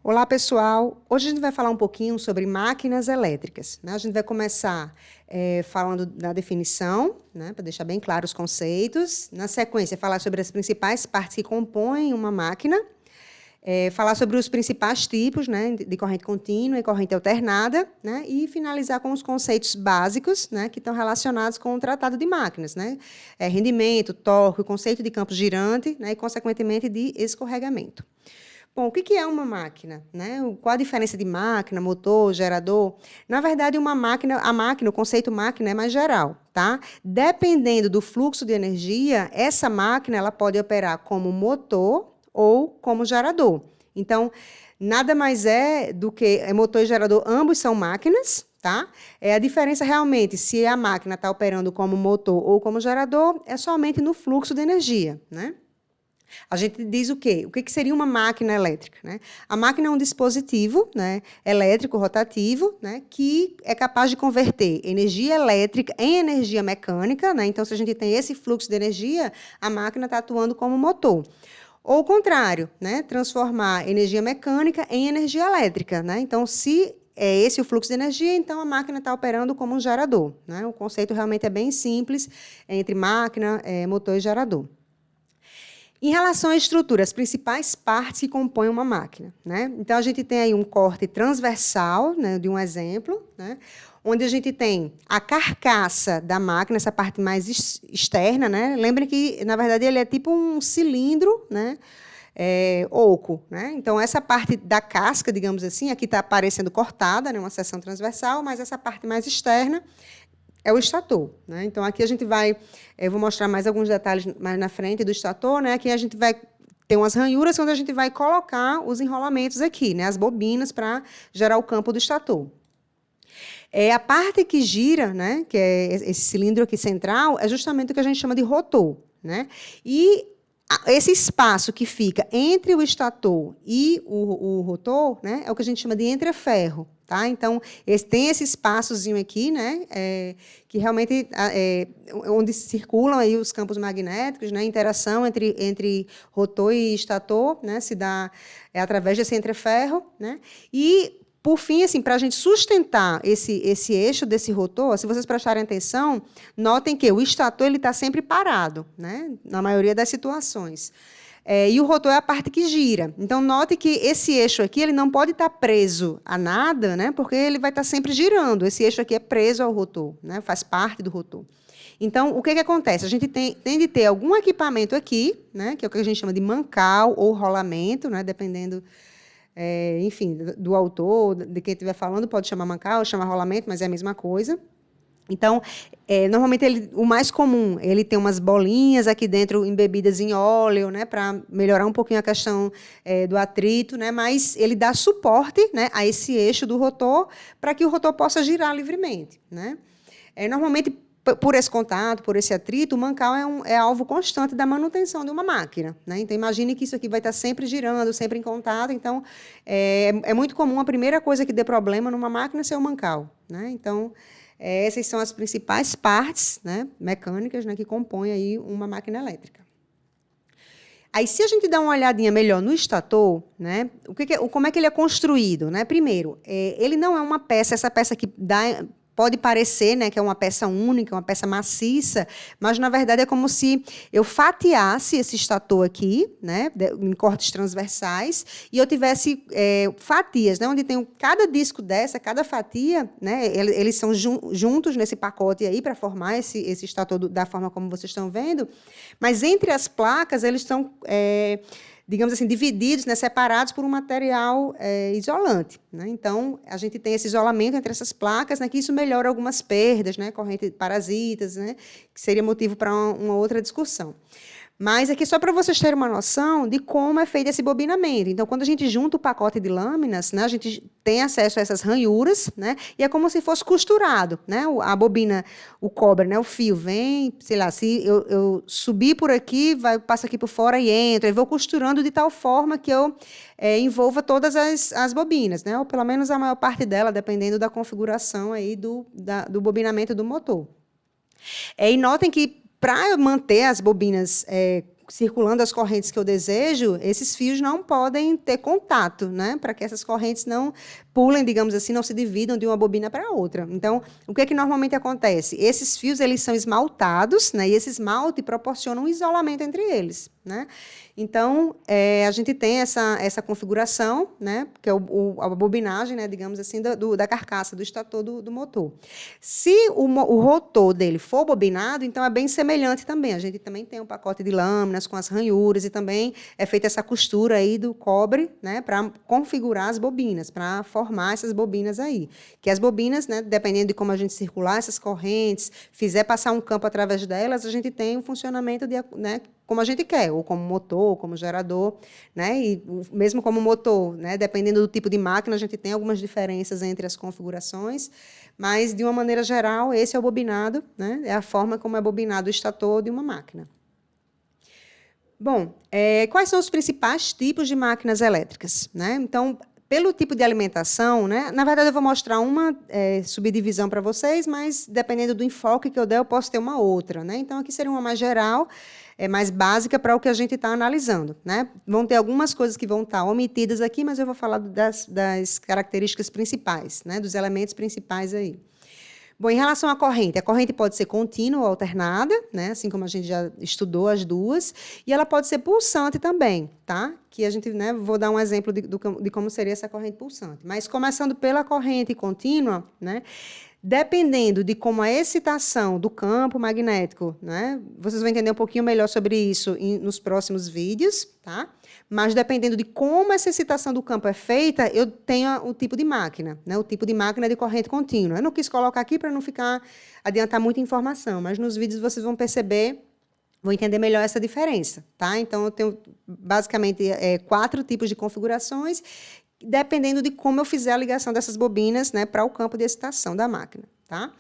Olá, pessoal! Hoje a gente vai falar um pouquinho sobre máquinas elétricas, né? A gente vai começar falando da definição, né, para deixar bem claro os conceitos. Na sequência, falar sobre as principais partes que compõem uma máquina. Falar sobre os principais tipos, né, de corrente contínua e corrente alternada, né, e finalizar com os conceitos básicos, né, que estão relacionados com o tratado de máquinas, né, rendimento, torque, o conceito de campo girante, né, e, consequentemente, de escorregamento. Bom, o que é uma máquina, né? Qual a diferença de máquina, motor, gerador? Na verdade, uma máquina, o conceito máquina é mais geral, tá? Dependendo do fluxo de energia, essa máquina ela pode operar como motor ou como gerador. Então, nada mais é do que motor e gerador, ambos são máquinas, tá? A diferença realmente, se a máquina está operando como motor ou como gerador, é somente no fluxo de energia, né? A gente diz o quê? O que seria uma máquina elétrica, né? A máquina é um dispositivo, né, elétrico rotativo, né, que é capaz de converter energia elétrica em energia mecânica, né? Então, se a gente tem esse fluxo de energia, a máquina está atuando como motor. Ou o contrário, né? Transformar energia mecânica em energia elétrica, né? Então, se é esse o fluxo de energia, então a máquina está operando como um gerador, né? O conceito realmente é bem simples entre máquina, motor e gerador. Em relação à estrutura, as principais partes que compõem uma máquina, né? Então, a gente tem aí um corte transversal, né, de um exemplo, né, onde a gente tem a carcaça da máquina, essa parte mais externa, né? Lembrem que, na verdade, ele é tipo um cilindro, né, oco, né? Então, essa parte da casca, digamos assim, aqui está aparecendo cortada, né, uma seção transversal, mas essa parte mais externa é o estator, né? Então, aqui a gente vai... Eu vou mostrar mais alguns detalhes mais na frente do estator, né? Aqui a gente vai ter umas ranhuras onde a gente vai colocar os enrolamentos aqui, né? As bobinas para gerar o campo do estator. A parte que gira, né? Que é esse cilindro aqui central, é justamente o que a gente chama de rotor, né? E esse espaço que fica entre o estator e o rotor, né, é o que a gente chama de entreferro, tá? Então, tem esse espaçozinho aqui, né, que realmente onde circulam aí os campos magnéticos, né, a interação entre rotor e estator, né, se dá através desse entreferro, né, e por fim, assim, para a gente sustentar esse eixo desse rotor, se vocês prestarem atenção, notem que o estator está sempre parado, né, na maioria das situações. E o rotor é a parte que gira. Então, note que esse eixo aqui ele não pode estar preso a nada, né, porque ele vai estar sempre girando. Esse eixo aqui é preso ao rotor, né, faz parte do rotor. Então, o que acontece? A gente tem de ter algum equipamento aqui, né, que é o que a gente chama de mancal ou rolamento, né, dependendo... enfim, do autor, de quem estiver falando, pode chamar mancal, chamar rolamento, mas é a mesma coisa. Então, normalmente, o mais comum, ele tem umas bolinhas aqui dentro embebidas em óleo, né, para melhorar um pouquinho a questão do atrito, né, mas ele dá suporte, né, a esse eixo do rotor para que o rotor possa girar livremente, né. Normalmente, por esse contato, por esse atrito, o mancal é alvo constante da manutenção de uma máquina, né? Então, imagine que isso aqui vai estar sempre girando, sempre em contato. Então, é muito comum a primeira coisa que dê problema numa máquina ser o mancal, né? Então, essas são as principais partes, né, mecânicas, né, que compõem aí uma máquina elétrica. Aí, se a gente dá uma olhadinha melhor no estator, né, como é que ele é construído, né? Primeiro, ele não é uma peça, essa peça que pode parecer, né, que é uma peça única, uma peça maciça, mas, na verdade, é como se eu fatiasse esse estator aqui, né, em cortes transversais, e eu tivesse fatias, né, onde tem cada disco dessa, cada fatia, né, eles são juntos nesse pacote aí para formar esse estator da forma como vocês estão vendo, mas entre as placas eles estão... digamos assim, divididos, né, separados por um material isolante, né? Então, a gente tem esse isolamento entre essas placas, né, que isso melhora algumas perdas, né, corrente de parasitas, né, que seria motivo para uma outra discussão. Mas aqui só para vocês terem uma noção de como é feito esse bobinamento. Então, quando a gente junta o pacote de lâminas, né, a gente tem acesso a essas ranhuras, né, e é como se fosse costurado, né, a bobina, o cobre, né, o fio vem, sei lá, se eu subir por aqui, passa aqui por fora e entra, e vou costurando de tal forma que eu envolva todas as bobinas, né, ou pelo menos a maior parte dela, dependendo da configuração aí do bobinamento do motor. E notem que para manter as bobinas circulando as correntes que eu desejo, esses fios não podem ter contato, né? Para que essas correntes não pulem, digamos assim, não se dividam de uma bobina para outra. Então, o que é que normalmente acontece? Esses fios, eles são esmaltados, né? E esse esmalte proporciona um isolamento entre eles, né? Então, a gente tem essa configuração, né? Que é a bobinagem, né? Digamos assim, da carcaça, do estator do motor. Se o rotor dele for bobinado, então é bem semelhante também. A gente também tem um pacote de lâminas com as ranhuras e também é feita essa costura aí do cobre, né? Para configurar as bobinas, para formar essas bobinas aí. Que as bobinas, né? Dependendo de como a gente circular essas correntes, fizer passar um campo através delas, a gente tem um funcionamento né? Como a gente quer, ou como motor, ou como gerador, né? E mesmo como motor, né? Dependendo do tipo de máquina, a gente tem algumas diferenças entre as configurações, mas, de uma maneira geral, esse é o bobinado, né? É a forma como é bobinado o estator de uma máquina. Bom, quais são os principais tipos de máquinas elétricas, né? Então, pelo tipo de alimentação, né? Na verdade, eu vou mostrar uma subdivisão para vocês, mas, dependendo do enfoque que eu der, eu posso ter uma outra, né? Então, aqui seria uma mais geral, mais básica para o que a gente está analisando, né? Vão ter algumas coisas que vão estar omitidas aqui, mas eu vou falar das características principais, né? Dos elementos principais aí. Bom, em relação à corrente, a corrente pode ser contínua ou alternada, né? Assim como a gente já estudou as duas, e ela pode ser pulsante também, tá? Que a gente, né, vou dar um exemplo de como seria essa corrente pulsante. Mas começando pela corrente contínua, né? Dependendo de como a excitação do campo magnético, né? Vocês vão entender um pouquinho melhor sobre isso nos próximos vídeos, tá? Mas dependendo de como essa excitação do campo é feita, eu tenho o tipo de máquina, né? O tipo de máquina de corrente contínua. Eu não quis colocar aqui para não adiantar muita informação, mas nos vídeos vocês vão perceber, vão entender melhor essa diferença, tá? Então, eu tenho basicamente 4 tipos de configurações, dependendo de como eu fizer a ligação dessas bobinas, né, para o campo de excitação da máquina, tá?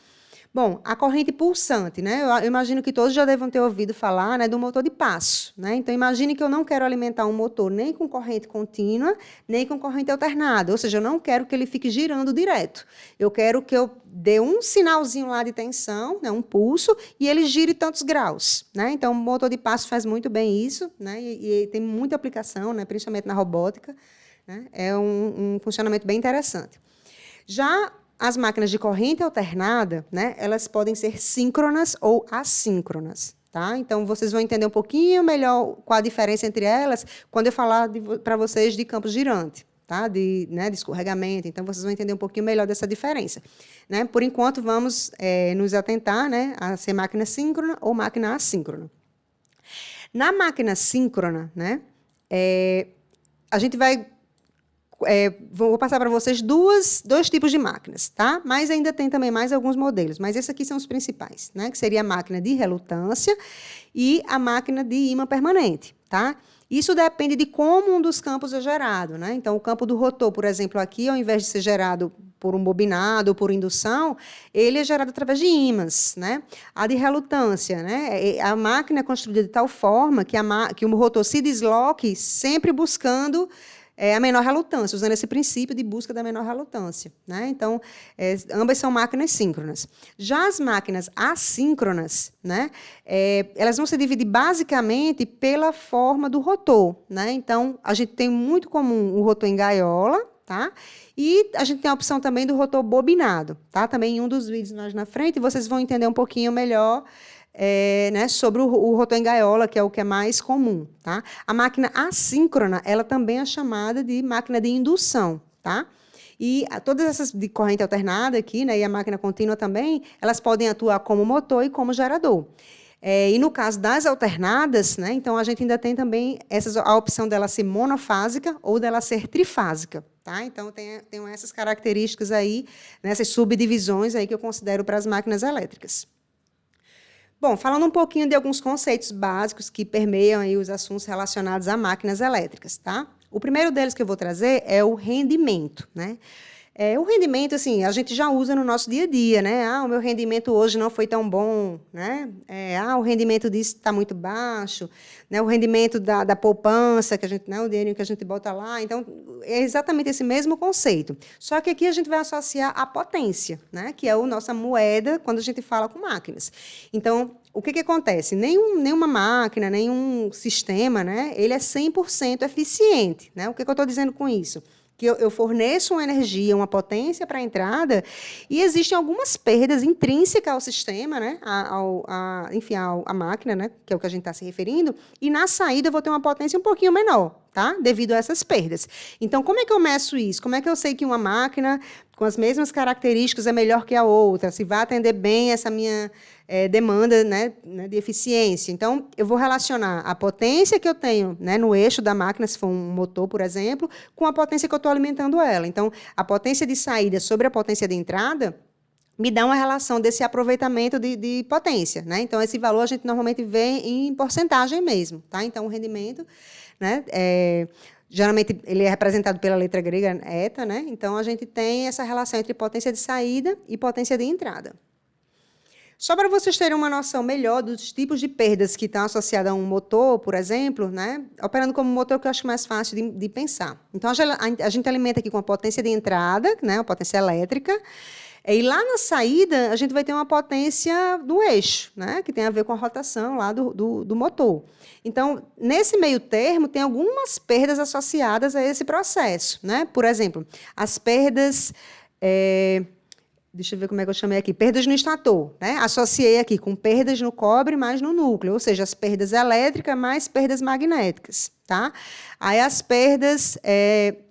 Bom, a corrente pulsante, né? Eu imagino que todos já devem ter ouvido falar, né, do motor de passo, né? Então, imagine que eu não quero alimentar um motor nem com corrente contínua, nem com corrente alternada, ou seja, eu não quero que ele fique girando direto. Eu quero que eu dê um sinalzinho lá de tensão, né, um pulso, e ele gire tantos graus, né? Então, o motor de passo faz muito bem isso, né? E tem muita aplicação, né, principalmente na robótica, né? É um funcionamento bem interessante. Já as máquinas de corrente alternada, né, elas podem ser síncronas ou assíncronas, tá? Então, vocês vão entender um pouquinho melhor qual a diferença entre elas quando eu falar para vocês de campo girante, tá? De escorregamento. Então, vocês vão entender um pouquinho melhor dessa diferença, né? Por enquanto, vamos nos atentar, né, a ser máquina síncrona ou máquina assíncrona. Na máquina síncrona, né, a gente vai vou passar para vocês dois tipos de máquinas, tá? Mas ainda tem também mais alguns modelos, mas esses aqui são os principais, né? Que seria a máquina de relutância e a máquina de ímã permanente, tá? Isso depende de como um dos campos é gerado, né? Então, o campo do rotor, por exemplo, aqui, ao invés de ser gerado por um bobinado ou por indução, ele é gerado através de ímãs, né? A de relutância, né? A máquina é construída de tal forma que o rotor se desloque sempre buscando a menor relutância, usando esse princípio de busca da menor relutância, né? Então, ambas são máquinas síncronas. Já as máquinas assíncronas, né, elas vão se dividir basicamente pela forma do rotor, né? Então, a gente tem muito comum o rotor em gaiola, tá? E a gente tem a opção também do rotor bobinado, tá? Também em um dos vídeos mais na frente, vocês vão entender um pouquinho melhor né, sobre o rotor em gaiola, que é o que é mais comum, tá? A máquina assíncrona, ela também é chamada de máquina de indução, tá? E todas essas de corrente alternada aqui, né, e a máquina contínua também, elas podem atuar como motor e como gerador. E no caso das alternadas, né, então a gente ainda tem também a opção dela ser monofásica ou dela ser trifásica, tá? Então tem essas características aí, né, essas subdivisões aí que eu considero para as máquinas elétricas. Bom, falando um pouquinho de alguns conceitos básicos que permeiam aí os assuntos relacionados a máquinas elétricas, tá? O primeiro deles que eu vou trazer é o rendimento, né? O rendimento, assim, a gente já usa no nosso dia a dia, né? O meu rendimento hoje não foi tão bom, né? O rendimento disso está muito baixo, né? O rendimento da poupança, que a gente, né? O dinheiro que a gente bota lá. Então, é exatamente esse mesmo conceito. Só que aqui a gente vai associar a potência, né? Que é a nossa moeda quando a gente fala com máquinas. Então, o que acontece? Nenhuma máquina, nenhum sistema, né? Ele é 100% eficiente, né? O que eu estou dizendo com isso? Que eu forneço uma energia, uma potência para a entrada, e existem algumas perdas intrínsecas ao sistema, né? Enfim, à máquina, né? Que é o que a gente está se referindo, e na saída eu vou ter uma potência um pouquinho menor, tá? Devido a essas perdas. Então, como é que eu meço isso? Como é que eu sei que uma máquina com as mesmas características é melhor que a outra? Se vai atender bem essa minha demanda, né, de eficiência. Então, eu vou relacionar a potência que eu tenho, né, no eixo da máquina, se for um motor, por exemplo, com a potência que eu estou alimentando ela. Então, a potência de saída sobre a potência de entrada me dá uma relação desse aproveitamento de potência, né? Então, esse valor a gente normalmente vê em porcentagem mesmo, tá? Então, o rendimento, né, geralmente ele é representado pela letra grega eta, né? Então, a gente tem essa relação entre potência de saída e potência de entrada. Só para vocês terem uma noção melhor dos tipos de perdas que estão associadas a um motor, por exemplo, né? Operando como motor, que eu acho mais fácil de pensar. Então, a gente alimenta aqui com a potência de entrada, né? A potência elétrica, e lá na saída, a gente vai ter uma potência do eixo, né? Que tem a ver com a rotação lá do motor. Então, nesse meio termo, tem algumas perdas associadas a esse processo, né? Por exemplo, as perdas... Deixa eu ver como é que eu chamei aqui. Perdas no estator, né? Associei aqui com perdas no cobre mais no núcleo, ou seja, as perdas elétricas mais perdas magnéticas, tá? Aí as perdas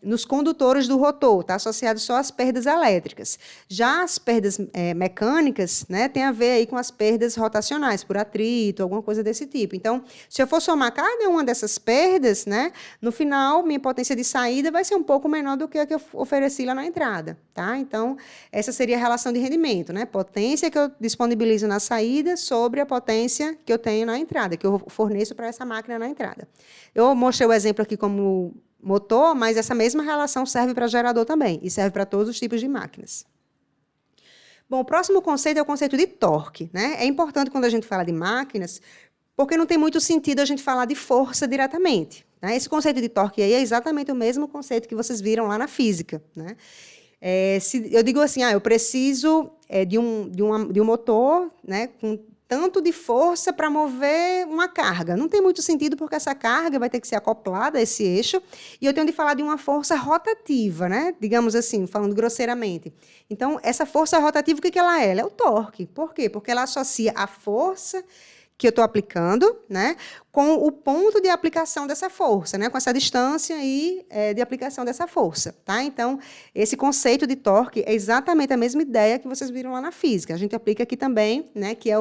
nos condutores do rotor, tá associado só às perdas elétricas. Já as perdas mecânicas, né, tem a ver aí com as perdas rotacionais, por atrito, alguma coisa desse tipo. Então, se eu for somar cada uma dessas perdas, né, no final, minha potência de saída vai ser um pouco menor do que a que eu ofereci lá na entrada, tá? Então, essa seria a relação de rendimento, né? Potência que eu disponibilizo na saída sobre a potência que eu tenho na entrada, que eu forneço para essa máquina na entrada. Eu mostrei o exemplo aqui como motor, mas essa mesma relação serve para gerador também, e serve para todos os tipos de máquinas. Bom, o próximo conceito é o conceito de torque, né? É importante quando a gente fala de máquinas, porque não tem muito sentido a gente falar de força diretamente, né? Esse conceito de torque aí é exatamente o mesmo conceito que vocês viram lá na física, né? Se eu digo assim, eu preciso de um motor, né, com tanto de força para mover uma carga. Não tem muito sentido, porque essa carga vai ter que ser acoplada a esse eixo, e eu tenho de falar de uma força rotativa, né? Digamos assim, falando grosseiramente. Então, essa força rotativa, o que ela é? Ela é o torque. Por quê? Porque ela associa a força que eu estou aplicando, né, com o ponto de aplicação dessa força, né, com essa distância de aplicação dessa força, tá? Então, esse conceito de torque é exatamente a mesma ideia que vocês viram lá na física. A gente aplica aqui também, né, que é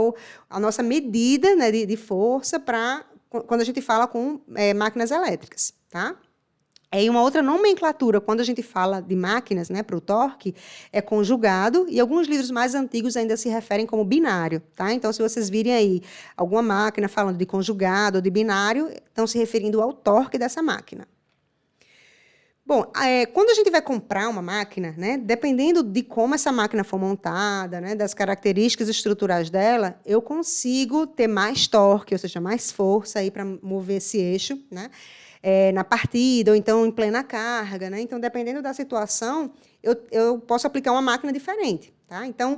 a nossa medida, né, de força para quando a gente fala com máquinas elétricas, tá? E uma outra nomenclatura, quando a gente fala de máquinas, né, para o torque, é conjugado, e alguns livros mais antigos ainda se referem como binário, tá? Então, se vocês virem aí alguma máquina falando de conjugado ou de binário, estão se referindo ao torque dessa máquina. Bom, quando a gente vai comprar uma máquina, né, dependendo de como essa máquina for montada, né, das características estruturais dela, eu consigo ter mais torque, ou seja, mais força aí para mover esse eixo, né? Na partida, ou então em plena carga, né? Então, dependendo da situação, eu posso aplicar uma máquina diferente, tá? Então,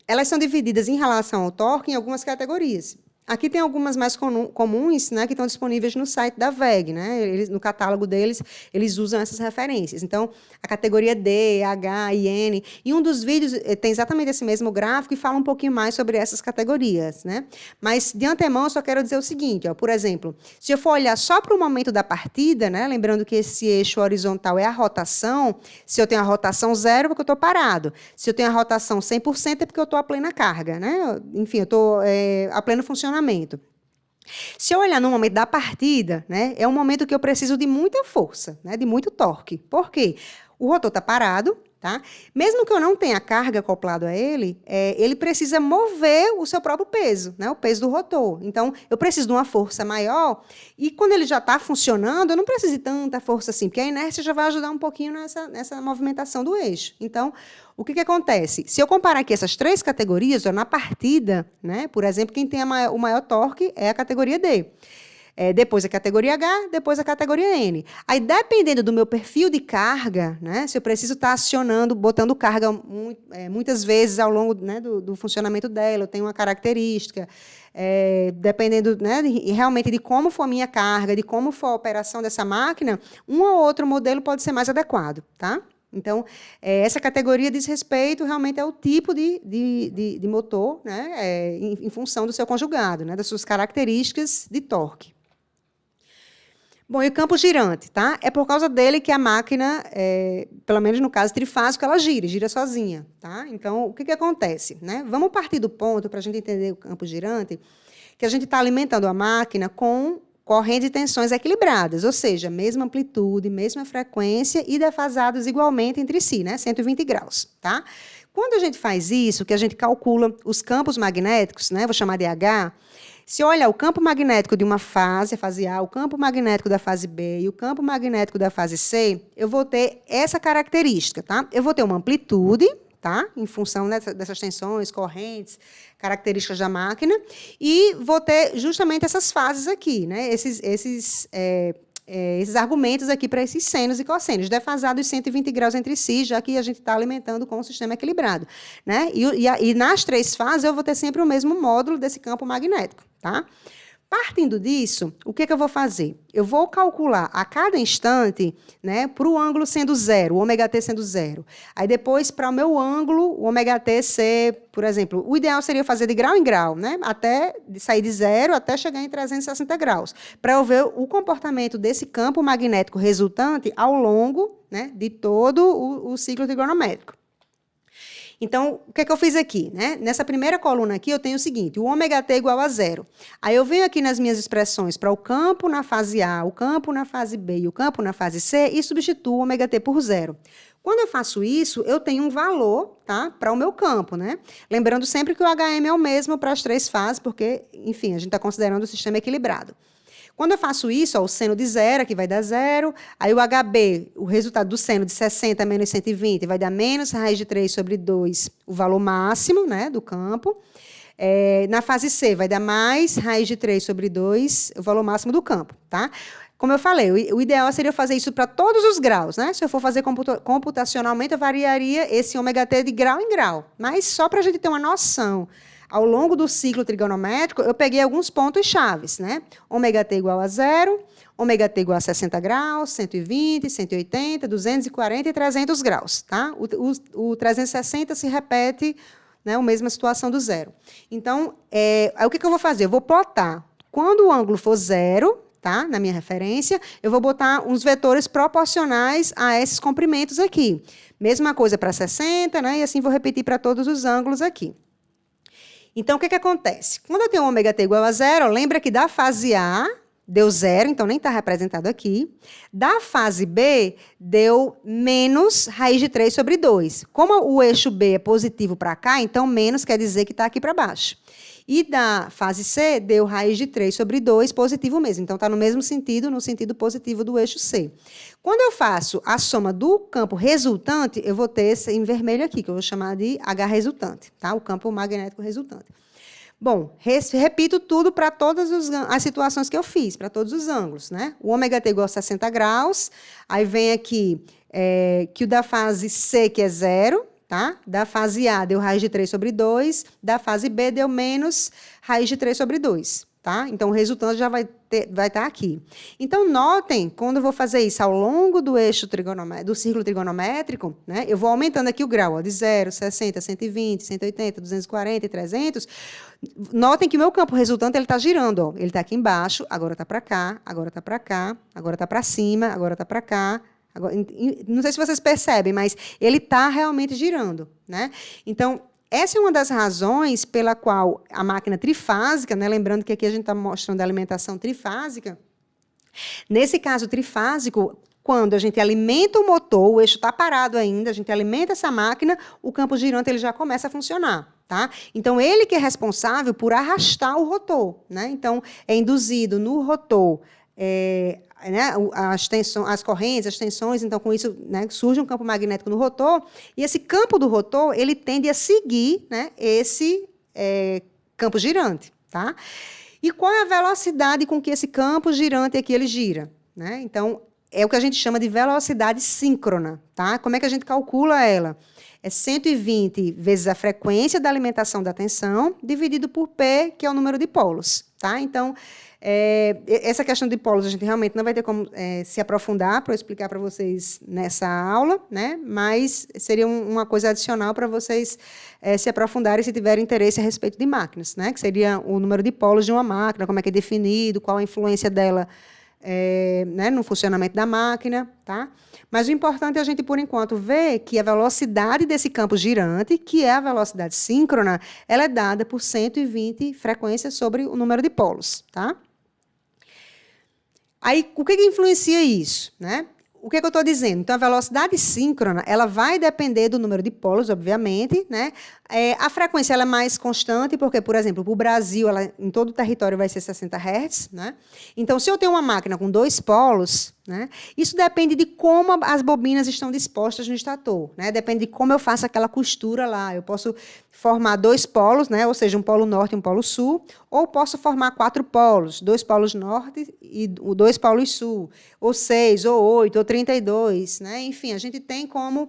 elas são divididas em relação ao torque em algumas categorias. Aqui tem algumas mais comuns, né, que estão disponíveis no site da WEG, né? No catálogo deles, eles usam essas referências. Então, a categoria D, H e N. E um dos vídeos tem exatamente esse mesmo gráfico e fala um pouquinho mais sobre essas categorias, né? Mas, de antemão, eu só quero dizer o seguinte, por exemplo, se eu for olhar só para o momento da partida, né, lembrando que esse eixo horizontal é a rotação, se eu tenho a rotação 0, é porque eu estou parado. Se eu tenho a rotação 100%, é porque eu estou a plena carga, né? Enfim, eu estou a pleno funcionamento. Se eu olhar no momento da partida, né, é um momento que eu preciso de muita força, né, de muito torque. Por quê? O rotor está parado, Tá? Mesmo que eu não tenha carga acoplado a ele, ele precisa mover o seu próprio peso, né? O peso do rotor. Então, eu preciso de uma força maior, e quando ele já está funcionando, eu não preciso de tanta força assim, porque a inércia já vai ajudar um pouquinho nessa movimentação do eixo. Então, o que acontece? Se eu comparar aqui essas 3 categorias, na partida, né? Por exemplo, quem tem o maior torque é a categoria D. Depois a categoria H, depois a categoria N. Aí, dependendo do meu perfil de carga, né, se eu preciso estar acionando, botando carga muitas vezes ao longo, né, do funcionamento dela, eu tenho uma característica, dependendo, né, realmente de como for a minha carga, de como for a operação dessa máquina, um ou outro modelo pode ser mais adequado, tá? Então, essa categoria diz respeito realmente ao tipo de motor, né, em função do seu conjugado, né, das suas características de torque. Bom, e o campo girante, tá? É por causa dele que a máquina, pelo menos no caso trifásico, ela gira sozinha, tá? Então, o que acontece, né? Vamos partir do ponto, para a gente entender o campo girante, que a gente está alimentando a máquina com correntes e tensões equilibradas, ou seja, mesma amplitude, mesma frequência e defasados igualmente entre si, né? 120 graus, tá? Quando a gente faz isso, que a gente calcula os campos magnéticos, né? Vou chamar de H. Se olha o campo magnético de uma fase, a fase A, o campo magnético da fase B e o campo magnético da fase C, eu vou ter essa característica, tá? Eu vou ter uma amplitude, tá? Em função dessas tensões, correntes, características da máquina, e vou ter justamente essas fases aqui, né? Esses argumentos aqui para esses senos e cossenos, defasados 120 graus entre si, já que a gente está alimentando com um sistema equilibrado, né? E nas 3 fases eu vou ter sempre o mesmo módulo desse campo magnético, tá? Partindo disso, o que eu vou fazer? Eu vou calcular a cada instante, né, para o ângulo sendo 0, o ômega-t sendo 0. Aí depois, para o meu ângulo, o ômega-t ser, por exemplo, o ideal seria fazer de grau em grau, né, até sair de 0 até chegar em 360 graus, para eu ver o comportamento desse campo magnético resultante ao longo, né, de todo o ciclo trigonométrico. Então, o que eu fiz aqui, né? Nessa primeira coluna aqui, eu tenho o seguinte, o ômega-t igual a 0. Aí eu venho aqui nas minhas expressões para o campo na fase A, o campo na fase B e o campo na fase C e substituo o ômega-t por 0. Quando eu faço isso, eu tenho um valor, tá, para o meu campo, né? Lembrando sempre que o HM é o mesmo para as 3 fases, porque, enfim, a gente está considerando o sistema equilibrado. Quando eu faço isso, o seno de 0, aqui vai dar 0, aí o HB, o resultado do seno de 60 menos 120, vai dar menos raiz de 3 sobre 2, o valor máximo, né, do campo. Na fase C, vai dar mais raiz de 3 sobre 2, o valor máximo do campo, tá? Como eu falei, o ideal seria fazer isso para todos os graus, né? Se eu for fazer computacionalmente, eu variaria esse ômega-t de grau em grau, mas só para a gente ter uma noção. Ao longo do ciclo trigonométrico, eu peguei alguns pontos chaves, né? Ômega-t igual a 0, ômega-t igual a 60 graus, 120, 180, 240 e 300 graus, tá? O 360 se repete, né, a mesma situação do 0. Então, aí o que eu vou fazer? Eu vou plotar. Quando o ângulo for 0, tá, na minha referência, eu vou botar uns vetores proporcionais a esses comprimentos aqui. Mesma coisa para 60, né? E assim vou repetir para todos os ângulos aqui. Então, o que acontece? Quando eu tenho um ômega-t igual a 0, lembra que da fase A deu 0, então nem está representado aqui. Da fase B, deu menos raiz de 3 sobre 2. Como o eixo B é positivo para cá, então menos quer dizer que está aqui para baixo. E da fase C, deu raiz de 3 sobre 2, positivo mesmo. Então, está no mesmo sentido, no sentido positivo do eixo C. Quando eu faço a soma do campo resultante, eu vou ter esse em vermelho aqui, que eu vou chamar de H resultante, tá? O campo magnético resultante. Bom, repito tudo para todas as situações que eu fiz, para todos os ângulos, né? O ômega-t igual a 60 graus, aí vem aqui que o da fase C, que é 0, tá? Da fase A deu raiz de 3 sobre 2, da fase B deu menos raiz de 3 sobre 2, tá? Então, o resultado já vai estar aqui. Então, notem, quando eu vou fazer isso ao longo do eixo do círculo trigonométrico, né, eu vou aumentando aqui o grau, ó, de 0, 60, 120, 180, 240 e 300. Notem que o meu campo resultante está girando, ó. Ele está aqui embaixo, agora está para cá, agora está para cá, agora está para cima, agora está para cá. Agora, não sei se vocês percebem, mas ele está realmente girando, né? Então, essa é uma das razões pela qual a máquina trifásica, né, lembrando que aqui a gente está mostrando a alimentação trifásica, nesse caso trifásico, quando a gente alimenta o motor, o eixo está parado ainda, a gente alimenta essa máquina, o campo girante ele já começa a funcionar. Tá? Então, ele que é responsável por arrastar o rotor. Né? Então, é induzido no rotor né, as correntes, as tensões, então, com isso, né, surge um campo magnético no rotor, e esse campo do rotor ele tende a seguir, né, esse campo girante. Tá? E qual é a velocidade com que esse campo girante aqui ele gira? Né? Então, é o que a gente chama de velocidade síncrona. Tá? Como é que a gente calcula ela? É 120 vezes a frequência da alimentação da tensão, dividido por P, que é o número de polos. Tá? Então, essa questão de polos, a gente realmente não vai ter como se aprofundar para eu explicar para vocês nessa aula, né? Mas seria uma coisa adicional para vocês se aprofundarem se tiverem interesse a respeito de máquinas, né? Que seria o número de polos de uma máquina, como é que é definido, qual a influência dela né, no funcionamento da máquina. Tá? Mas o importante é a gente, por enquanto, ver que a velocidade desse campo girante, que é a velocidade síncrona, ela é dada por 120 frequências sobre o número de polos. Tá? Aí, o que influencia isso? Né? O que eu estou dizendo? Então, a velocidade síncrona ela vai depender do número de polos, obviamente. Né? A frequência ela é mais constante, porque, por exemplo, para o Brasil, ela, em todo o território, vai ser 60 Hz. Né? Então, se eu tenho uma máquina com 2 polos, né, isso depende de como as bobinas estão dispostas no estator. Né? Depende de como eu faço aquela costura lá. Eu posso formar 2 polos, né, ou seja, um polo norte e um polo sul, ou posso formar 4 polos, 2 polos norte e 2 polos sul, ou 6, ou 8, ou 32. Né? Enfim, a gente tem como,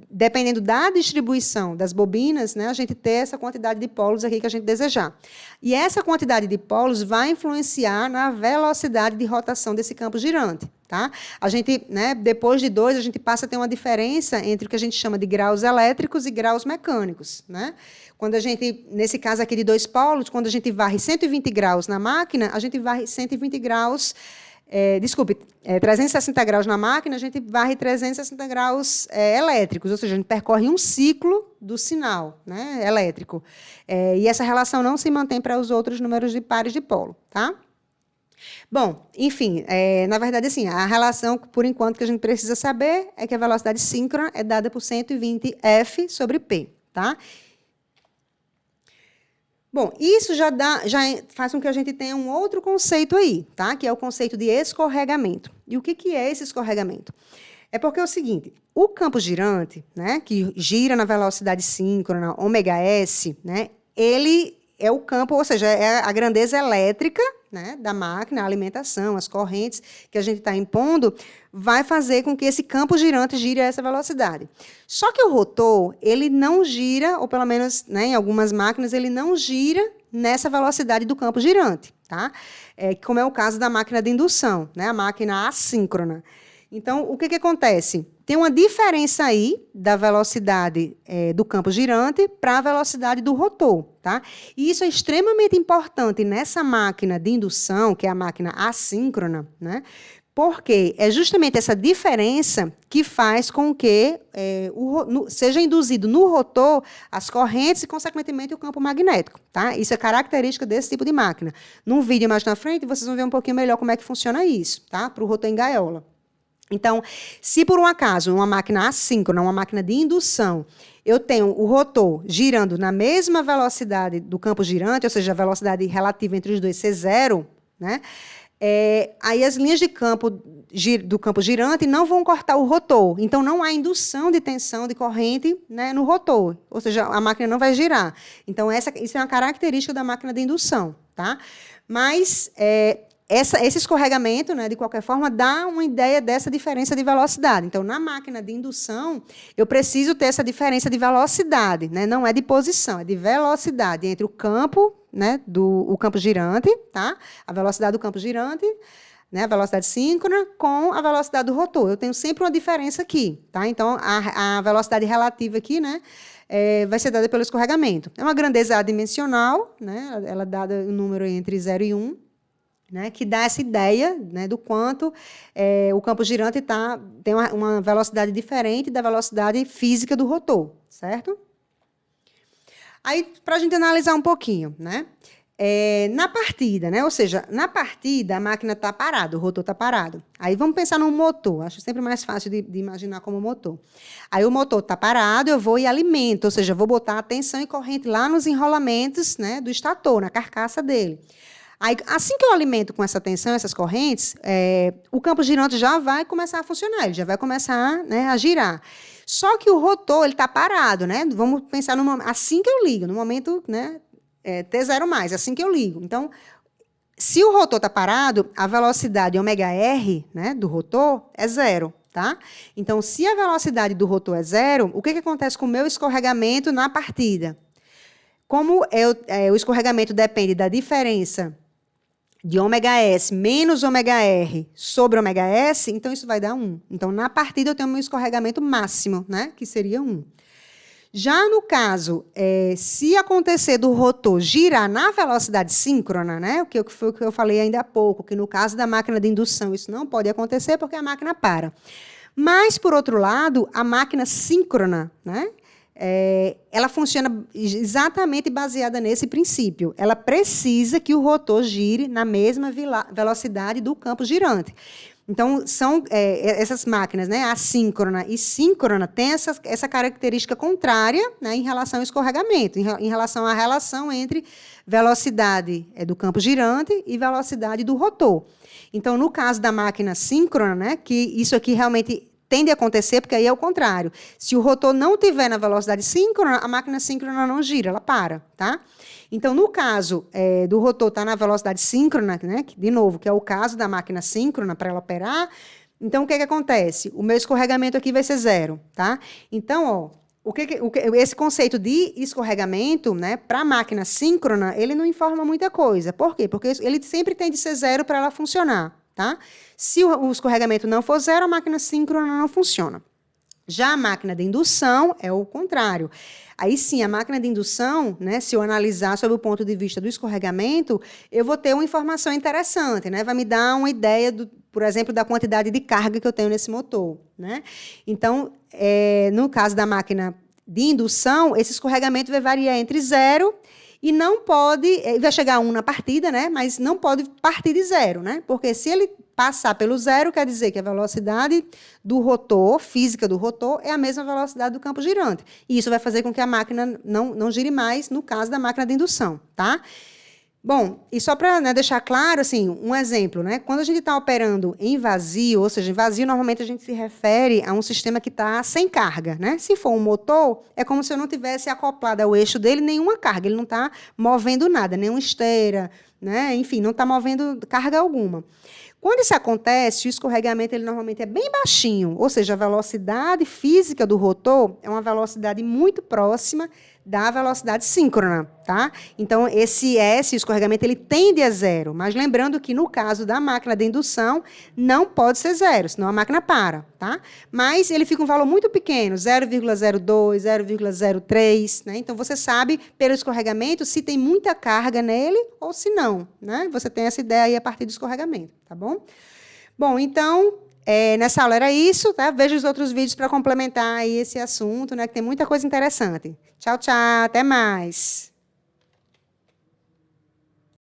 dependendo da distribuição das bobinas, né, a gente ter essa quantidade de polos aqui que a gente desejar. E essa quantidade de polos vai influenciar na velocidade de rotação desse campo girante. Tá? A gente, né, depois de 2, a gente passa a ter uma diferença entre o que a gente chama de graus elétricos e graus mecânicos. Né? Quando a gente, nesse caso aqui de 2 polos, quando a gente varre 120 graus na máquina, a gente varre 120 graus... 360 graus na máquina, a gente varre 360 graus elétricos, ou seja, a gente percorre um ciclo do sinal, né, elétrico. E essa relação não se mantém para os outros números de pares de polo. Tá? Bom, enfim, na verdade, assim, a relação, por enquanto, que a gente precisa saber é que a velocidade síncrona é dada por 120 F sobre P. Tá? Bom, isso já faz com que a gente tenha um outro conceito aí, tá? Que é o conceito de escorregamento. E o que é esse escorregamento? É porque é o seguinte, o campo girante, né, que gira na velocidade síncrona, ω/s, né, ele é o campo, ou seja, é a grandeza elétrica, né, da máquina, a alimentação, as correntes que a gente está impondo, vai fazer com que esse campo girante gire a essa velocidade. Só que o rotor, ele não gira, ou pelo menos, né, em algumas máquinas, ele não gira nessa velocidade do campo girante. Tá? Como é o caso da máquina de indução, né, a máquina assíncrona. Então, o que acontece? Tem uma diferença aí da velocidade do campo girante para a velocidade do rotor. Tá? E isso é extremamente importante nessa máquina de indução, que é a máquina assíncrona, né? Porque é justamente essa diferença que faz com que seja induzido no rotor as correntes e, consequentemente, o campo magnético. Tá? Isso é característica desse tipo de máquina. Num vídeo mais na frente, vocês vão ver um pouquinho melhor como é que funciona isso, tá? Para o rotor em gaiola. Então, se por um acaso uma máquina assíncrona, uma máquina de indução, eu tenho o rotor girando na mesma velocidade do campo girante, ou seja, a velocidade relativa entre os dois ser 0, né? Aí as linhas de campo do campo girante não vão cortar o rotor. Então, não há indução de tensão de corrente, né, no rotor. Ou seja, a máquina não vai girar. Então, isso é uma característica da máquina de indução. Tá? Mas... esse escorregamento, né, de qualquer forma, dá uma ideia dessa diferença de velocidade. Então, na máquina de indução, eu preciso ter essa diferença de velocidade, né? Não é de posição, é de velocidade entre o campo, né, o campo girante, tá? A velocidade do campo girante, né, a velocidade síncrona, com a velocidade do rotor. Eu tenho sempre uma diferença aqui. Tá? Então, a velocidade relativa aqui, né, vai ser dada pelo escorregamento. É uma grandeza adimensional, né, ela é dada um número entre 0 e 1, né, que dá essa ideia, né, do quanto o campo girante tem uma velocidade diferente da velocidade física do rotor, certo? Aí, para a gente analisar um pouquinho, né, Na partida, né? Ou seja, na partida a máquina está parada, o rotor está parado. Aí vamos pensar num motor, acho sempre mais fácil de imaginar como motor. Aí o motor está parado, eu vou e alimento, ou seja, vou botar a tensão e corrente lá nos enrolamentos, né, do estator, na carcaça dele. Aí, assim que eu alimento com essa tensão, essas correntes, o campo girante já vai começar a funcionar, ele já vai começar, né, a girar. Só que o rotor ele está parado, né? Vamos pensar assim que eu ligo, no momento, né, T0+, assim que eu ligo. Então, se o rotor está parado, a velocidade ω-r, né, do rotor é 0. Tá? Então, se a velocidade do rotor é 0, o que acontece com o meu escorregamento na partida? Como o escorregamento depende da diferença de ω-s menos ω-r sobre ω-s, então isso vai dar 1. Então, na partida, eu tenho o meu escorregamento máximo, né, que seria 1. Já no caso, se acontecer do rotor girar na velocidade síncrona, né, foi o que eu falei ainda há pouco, que no caso da máquina de indução isso não pode acontecer porque a máquina para. Mas, por outro lado, a máquina síncrona, né, ela funciona exatamente baseada nesse princípio. Ela precisa que o rotor gire na mesma velocidade do campo girante. Então, são essas máquinas, né, assíncrona e síncrona, têm essa característica contrária, né, em relação ao escorregamento, em relação à relação entre velocidade do campo girante e velocidade do rotor. Então, no caso da máquina síncrona, né, que isso aqui realmente tende a acontecer, porque aí é o contrário. Se o rotor não estiver na velocidade síncrona, a máquina síncrona não gira, ela para. Tá? Então, no caso do rotor estar na velocidade síncrona, né, de novo, que é o caso da máquina síncrona para ela operar, então o que acontece? O meu escorregamento aqui vai ser 0. Tá? Então, esse conceito de escorregamento, né, para a máquina síncrona, ele não informa muita coisa. Por quê? Porque ele sempre tem de ser 0 para ela funcionar. Tá? Se o escorregamento não for 0, a máquina síncrona não funciona. Já a máquina de indução é o contrário. Aí sim, a máquina de indução, né, se eu analisar sob o ponto de vista do escorregamento, eu vou ter uma informação interessante, né? Vai me dar uma ideia, por exemplo, da quantidade de carga que eu tenho nesse motor. Né? Então, no caso da máquina de indução, esse escorregamento vai variar entre 0 e não pode, vai chegar a 1 na partida, né? Mas não pode partir de 0, né? Porque se ele passar pelo 0, quer dizer que a velocidade do rotor, física do rotor, é a mesma velocidade do campo girante. E isso vai fazer com que a máquina não gire mais, no caso da máquina de indução. Tá? Bom, e só para, né, deixar claro, assim, um exemplo, né? Quando a gente está operando em vazio, ou seja, em vazio, normalmente a gente se refere a um sistema que está sem carga. Né? Se for um motor, é como se eu não tivesse acoplado ao eixo dele nenhuma carga, ele não está movendo nada, nenhuma esteira, né? Enfim, não está movendo carga alguma. Quando isso acontece, o escorregamento ele normalmente é bem baixinho, ou seja, a velocidade física do rotor é uma velocidade muito próxima da velocidade síncrona. Tá? Então, esse escorregamento, ele tende a 0, mas lembrando que, no caso da máquina de indução, não pode ser 0, senão a máquina para. Tá? Mas ele fica um valor muito pequeno, 0,02, 0,03. Né? Então, você sabe, pelo escorregamento, se tem muita carga nele ou se não. Né? Você tem essa ideia aí a partir do escorregamento. Tá bom? Bom, então, nessa aula era isso. Tá? Veja os outros vídeos para complementar aí esse assunto, né? Que tem muita coisa interessante. Tchau, tchau. Até mais.